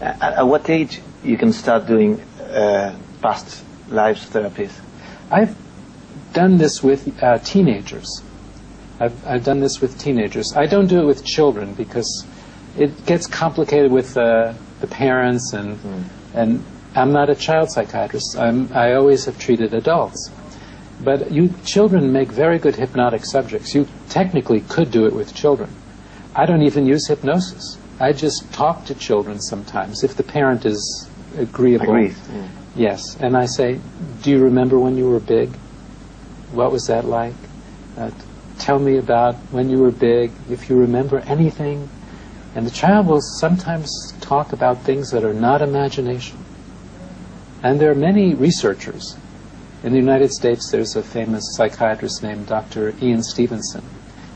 At what age you can start doing past lives therapies? I've done this with teenagers. I've done this with teenagers. I don't do it with children because it gets complicated with the parents, and I'm not a child psychiatrist. I always have treated adults. But children make very good hypnotic subjects. You technically could do it with children. I don't even use hypnosis. I just talk to children sometimes, if the parent is agreeable. Agreed. Yes, and I say, do you remember when you were big? What was that like? Tell me about when you were big, if you remember anything. And the child will sometimes talk about things that are not imagination. And there are many researchers. In the United States, there's a famous psychiatrist named Dr. Ian Stevenson.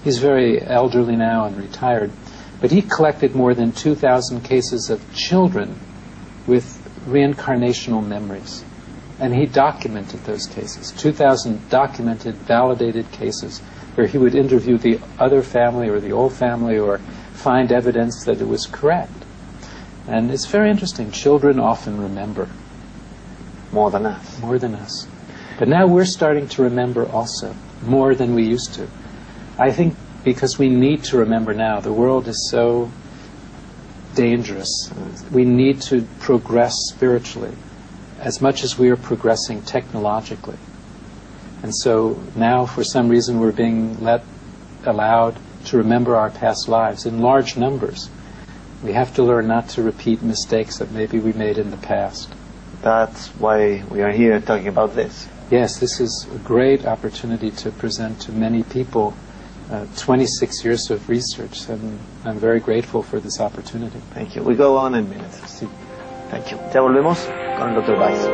He's very elderly now and retired, but he collected more than 2,000 cases of children with reincarnational memories. And he documented those cases, 2,000 documented, validated cases, where he would interview the other family or the old family or find evidence that it was correct. And it's very interesting. Children often remember. More than us. More than us. But now we're starting to remember also, more than we used to. I think because we need to remember now. The world is so dangerous. We need to progress spiritually as much as we are progressing technologically. And so now, for some reason, we're being allowed to remember our past lives in large numbers. We have to learn not to repeat mistakes that maybe we made in the past. That's why we are here talking about this. Yes, this is a great opportunity to present to many people 26 years of research, and I'm very grateful for this opportunity. Thank you. We go on in minutes. Sí. Thank you. Ya volvemos con el Dr. Weiss.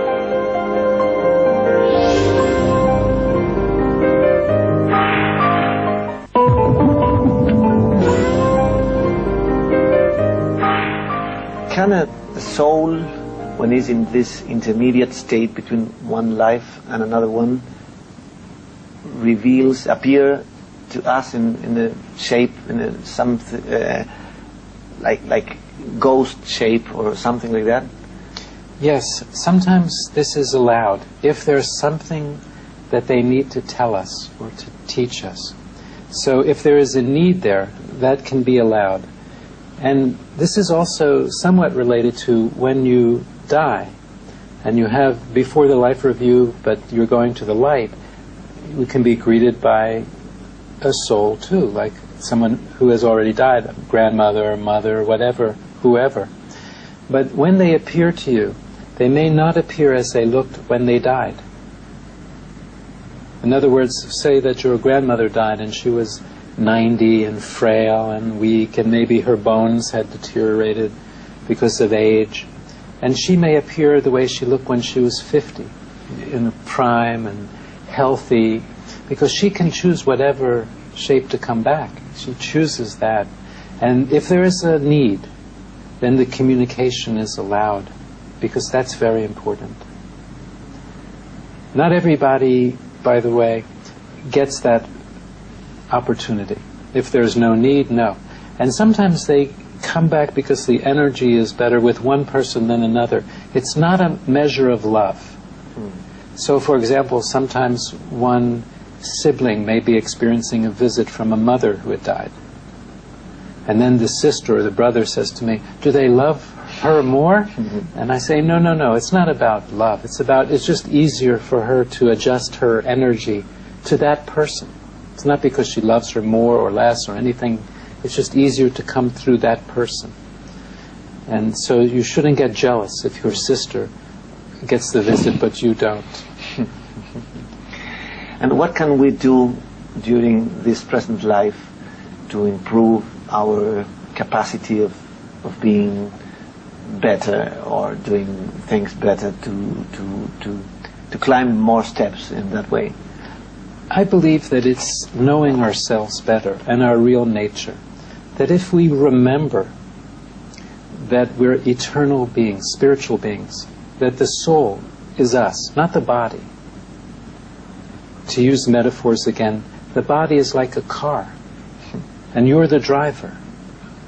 Can a soul, when it's in this intermediate state between one life and another one, appear to us in a shape, in something like ghost shape or something like that? Yes, sometimes this is allowed if there's something that they need to tell us or to teach us. So if there is a need there, that can be allowed. And this is also somewhat related to when you die and you have before the life review, but you're going to the light, you can be greeted by a soul too, like someone who has already died, a grandmother, mother, whatever, whoever. But when they appear to you, they may not appear as they looked when they died. In other words, say that your grandmother died and she was 90 and frail and weak, and maybe her bones had deteriorated because of age. And she may appear the way she looked when she was 50, in the prime and healthy, because she can choose whatever shape to come back. She chooses that. And if there is a need, then the communication is allowed, because that's very important. Not everybody, by the way, gets that opportunity. If there's no need, no. And sometimes they come back because the energy is better with one person than another. It's not a measure of love. So, for example, sometimes one sibling may be experiencing a visit from a mother who had died. And then the sister or the brother says to me, do they love her more? And I say, no, it's not about love. It's just easier for her to adjust her energy to that person. It's not because she loves her more or less or anything. It's just easier to come through that person. And so you shouldn't get jealous if your sister gets the visit but you don't. And what can we do during this present life to improve our capacity of being better or doing things better, to climb more steps in that way? I believe that it's knowing ourselves better and our real nature. That if we remember that we're eternal beings, spiritual beings, that the soul is us, not the body. To use metaphors again, the body is like a car, and you're the driver.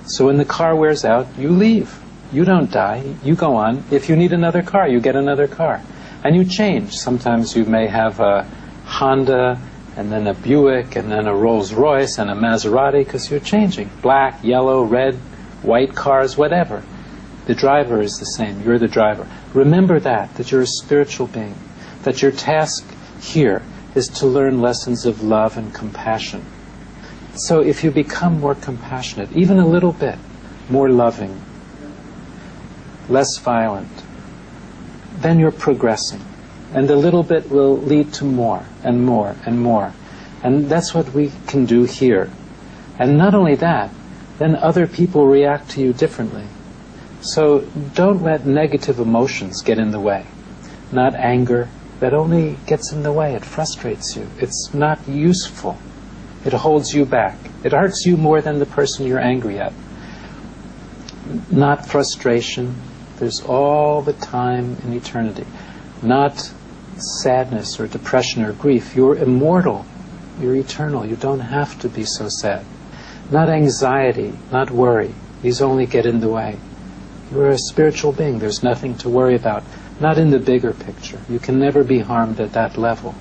So when the car wears out, you leave. You don't die. You go on. If you need another car, you get another car. And you change. Sometimes you may have a Honda, and then a Buick, and then a Rolls Royce, and a Maserati, because you're changing. Black, yellow, red, white cars, whatever. The driver is the same. You're the driver. Remember that you're a spiritual being, that your task here is to learn lessons of love and compassion. So if you become more compassionate, even a little bit, more loving, less violent, then you're progressing. And the little bit will lead to more and more and more. And that's what we can do here. And not only that, then other people react to you differently. So don't let negative emotions get in the way. Not anger. That only gets in the way. It frustrates you. It's not useful. It holds you back. It hurts you more than the person you're angry at. Not frustration. There's all the time in eternity. Not sadness or depression or grief. You're immortal. You're eternal. You don't have to be so sad. Not anxiety, not worry. These only get in the way. You're a spiritual being. There's nothing to worry about. Not in the bigger picture. You can never be harmed at that level.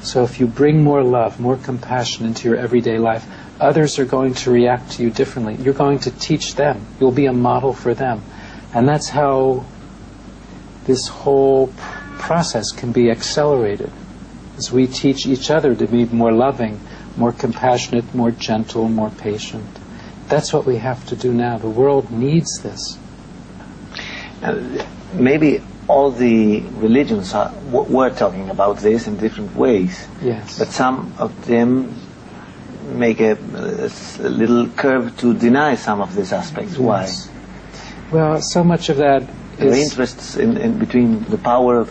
So if you bring more love, more compassion into your everyday life, others are going to react to you differently. You're going to teach them. You'll be a model for them. And that's how this whole process can be accelerated, as we teach each other to be more loving, more compassionate, more gentle, more patient. That's what we have to do now. The world needs this. Maybe all the religions were talking about this in different ways. Yes. But some of them make a little curve to deny some of these aspects. Why? Yes. Well, so much of that the is... interests in between the power of...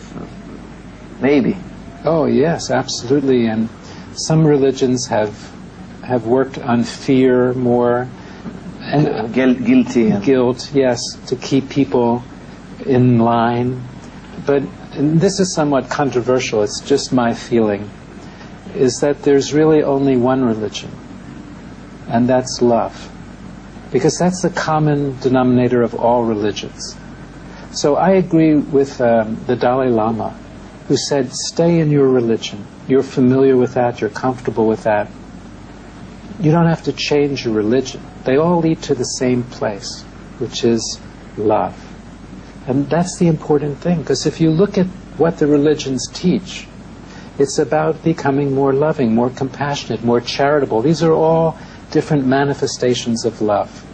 Maybe. Oh, yes, absolutely. And some religions have worked on fear more. And guilty. Guilt, yes, to keep people in line. But this is somewhat controversial. It's just my feeling, is that there's really only one religion, and that's love. Because that's the common denominator of all religions. So I agree with the Dalai Lama, who said, stay in your religion. You're familiar with that, you're comfortable with that. You don't have to change your religion. They all lead to the same place, which is love. And that's the important thing, because if you look at what the religions teach, it's about becoming more loving, more compassionate, more charitable. These are all different manifestations of love.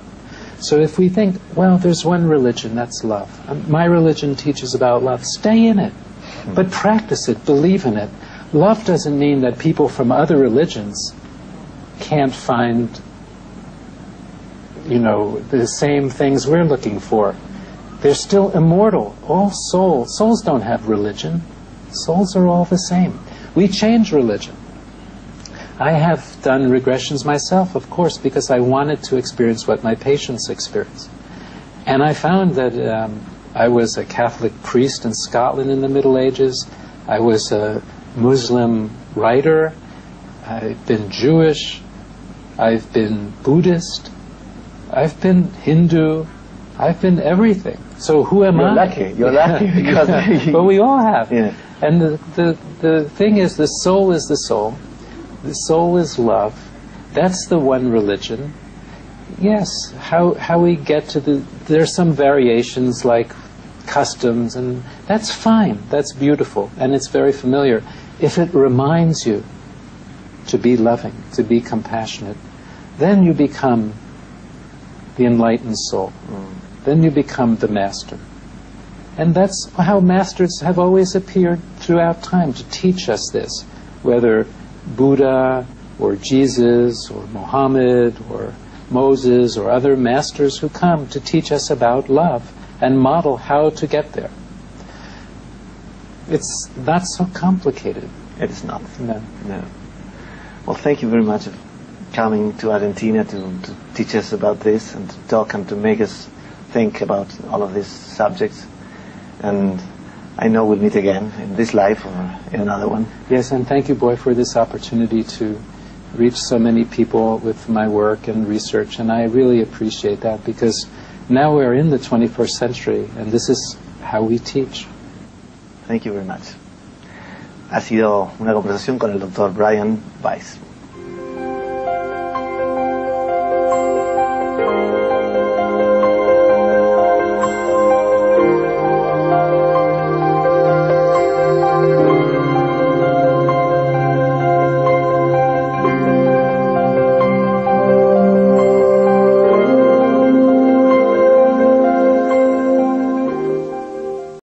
So if we think, well, there's one religion, that's love. My religion teaches about love. Stay in it, but practice it, believe in it. Love doesn't mean that people from other religions can't find, the same things we're looking for. They're still immortal. All souls don't have religion. Souls are all the same. We change religion. I have done regressions myself, of course, because I wanted to experience what my patients experience. And I found that I was a Catholic priest in Scotland in the Middle Ages. I was a Muslim writer. I've been Jewish. I've been Buddhist. I've been Hindu. I've been everything. So who am I? You're lucky. Because but we all have. Yeah. And the thing is, the soul is the soul. The soul is love. That's the one religion. Yes, how we get to there's some variations like customs, and that's fine. That's beautiful, and it's very familiar. If it reminds you to be loving, to be compassionate, then you become the enlightened soul. Then you become the master. And that's how masters have always appeared throughout time, to teach us this, whether Buddha or Jesus or Muhammad or Moses or other masters who come to teach us about love and model how to get there. It's not so complicated. It is not. No. Well, thank you very much for coming to Argentina to teach us about this and to talk and to make us think about all of these subjects. And I know we'll meet again in this life or in another one. Yes, and thank you, Boy, for this opportunity to reach so many people with my work and research. And I really appreciate that, because Now we're in the 21st century, and this is how we teach. Thank you very much. Ha sido una conversación con el Dr. Brian Weiss.